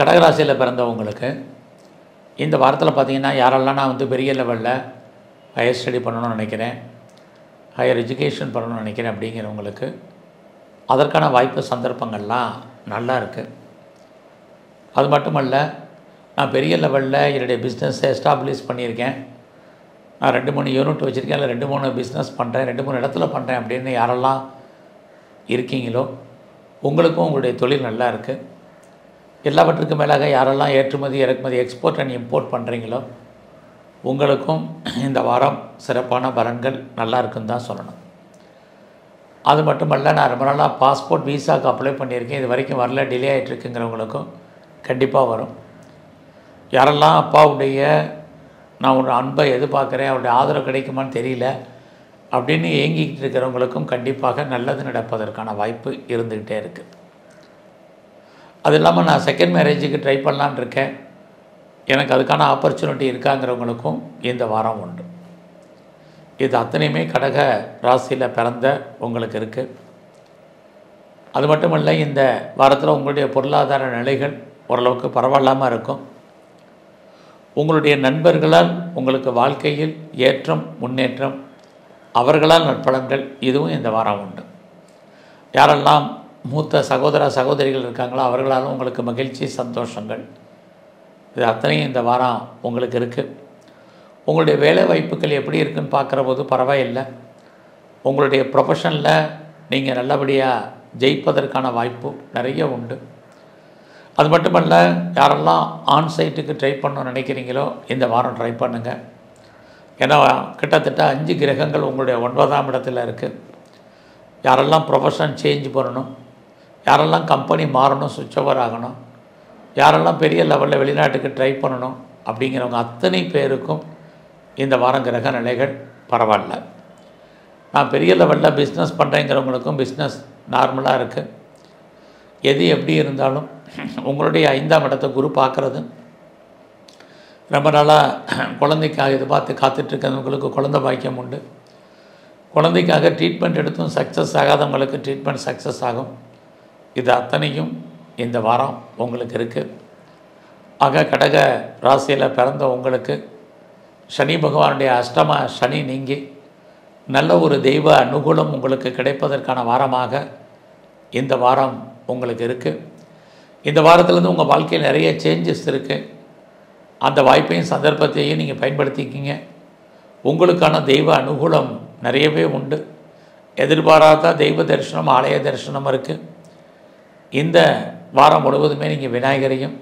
கடகராசியில் பிறந்தவங்களுக்கு இந்த வாரத்தில் பார்த்திங்கன்னா யாரெல்லாம் நான் பெரிய லெவலில் ஹையர் ஸ்டடி பண்ணணும்னு நினைக்கிறேன், ஹையர் எஜுகேஷன் பண்ணணும்னு நினைக்கிறேன் அப்படிங்கிறவங்களுக்கு அதற்கான வாய்ப்பு சந்தர்ப்பங்கள்லாம் நல்லா இருக்குது. அது மட்டுமல்ல, நான் பெரிய லெவலில் என்னுடைய பிஸ்னஸை எஸ்டாப்ளிஷ் பண்ணியிருக்கேன், நான் 2-3 யூனிட் வச்சுருக்கேன், இல்லை 2-3 பிஸ்னஸ் பண்ணுறேன், 2-3 இடத்துல பண்ணுறேன் அப்படின்னு யாரெல்லாம் இருக்கீங்களோ உங்களுக்கும் உங்களுடைய தொழில் நல்லா இருக்குது. எல்லாவற்றுக்கும் மேலாக யாரெல்லாம் ஏற்றுமதி இறக்குமதி எக்ஸ்போர்ட் அண்ட் இம்போர்ட் பண்ணுறீங்களோ உங்களுக்கும் இந்த வாரம் சிறப்பான பலன்கள் நல்லா இருக்குன்னு தான் சொல்லணும். அது மட்டுமல்ல, நான் ரொம்ப நாளாக பாஸ்போர்ட் விசாவுக்கு அப்ளை பண்ணியிருக்கேன், இது வரைக்கும் வரல, டிலே ஆகிட்டுருக்குங்கிறவங்களுக்கும் கண்டிப்பாக வரும். யாரெல்லாம் அப்பாவுடைய நான் ஒரு அன்பை எதிர்பார்க்குறேன், அவருடைய ஆதரவு கிடைக்குமான்னு தெரியல அப்படின்னு ஏங்கிக்கிட்டு இருக்கிறவங்களுக்கும் கண்டிப்பாக நல்லது நடப்பதற்கான வாய்ப்பு இருந்துக்கிட்டே இருக்குது. அது இல்லாமல் நான் செகண்ட் மேரேஜுக்கு ட்ரை பண்ணலான் இருக்கேன், எனக்கு அதுக்கான ஆப்பர்ச்சுனிட்டி இருக்காங்கிறவங்களுக்கும் இந்த வாரம் உண்டு. இது அத்தனையுமே கடக ராசியில் பிறந்த உங்களுக்கு இருக்குது. அது மட்டும் இல்லை, இந்த வாரத்தில் உங்களுடைய பொருளாதார நிலைகள் ஓரளவுக்கு பரவாயில்லாமல் இருக்கும். உங்களுடைய நண்பர்களால் உங்களுக்கு வாழ்க்கையில் ஏற்றம் முன்னேற்றம், அவர்களால் நற்பலன்கள், இதுவும் இந்த வாரம் உண்டு. யாரெல்லாம் மூத்த சகோதர சகோதரிகள் இருக்காங்களோ அவர்களாலும் உங்களுக்கு மகிழ்ச்சி சந்தோஷங்கள், இது அத்தனையும் இந்த வாரம் உங்களுக்கு இருக்குது. உங்களுடைய வேலை வாய்ப்புகள் எப்படி இருக்குன்னு பார்க்குற போது பரவாயில்லை, உங்களுடைய ப்ரொஃபஷனில் நீங்கள் நல்லபடியாக ஜெயிப்பதற்கான வாய்ப்பு நிறைய உண்டு. அது மட்டுமல்ல, யாரெல்லாம் ஆன்சைட்டுக்கு ட்ரை பண்ணணும்னு நினைக்கிறீங்களோ இந்த வாரம் ட்ரை பண்ணுங்கள். ஏன்னா கிட்டத்தட்ட 5 கிரகங்கள் உங்களுடைய 9ஆம் இடத்துல இருக்குது. யாரெல்லாம் ப்ரொஃபஷன் சேஞ்ச் பண்ணணும், யாரெல்லாம் கம்பெனி மாறணும், சுவிட்ச் ஓவர் ஆகணும், யாரெல்லாம் பெரிய லெவலில் வெளிநாட்டுக்கு ட்ரை பண்ணணும் அப்படிங்கிறவங்க அத்தனை பேருக்கும் இந்த வாரம் கிரக நிலைகள் பரவாயில்ல. நான் பெரிய லெவலில் பிஸ்னஸ் பண்ணுறேங்கிறவங்களுக்கும் பிஸ்னஸ் நார்மலாக இருக்குது. எது எப்படி இருந்தாலும் உங்களுடைய 5ஆம் இடத்தை குரு பார்க்குறது, ரொம்ப நாளாக குழந்தைக்காக எதிர்பார்த்து காத்துட்ருக்கிறவங்களுக்கு குழந்தை பாக்கியம் உண்டு. குழந்தைக்காக ட்ரீட்மெண்ட் எடுத்தும் சக்ஸஸ் ஆகாதவங்களுக்கு ட்ரீட்மெண்ட் சக்ஸஸ் ஆகும். இது அத்தனையும் இந்த வாரம் உங்களுக்கு இருக்குது. ஆக கடக ராசியில் பிறந்த உங்களுக்கு சனி பகவானுடைய அஷ்டம சனி நீங்கி நல்ல ஒரு தெய்வ அனுகூலம் உங்களுக்கு கிடைப்பதற்கான வாரமாக இந்த வாரம் உங்களுக்கு இருக்குது. இந்த வாரத்திலேருந்து உங்கள் வாழ்க்கையில் நிறைய சேஞ்சஸ் இருக்குது. அந்த வாய்ப்பையும் சந்தர்ப்பத்தையும் நீங்கள் பயன்படுத்திக்கிங்க. உங்களுக்கான தெய்வ அனுகூலம் நிறையவே உண்டு. எதிர்பாராத தெய்வ தரிசனம், ஆலய தரிசனம் இருக்குது. இந்த வாரம் முழுவதுமே நீங்கள் விநாயகரையும்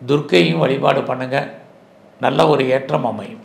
துர்க்கையும் வழிபாடு பண்ணுங்கள், நல்ல ஒரு ஏற்றம் அமையும்.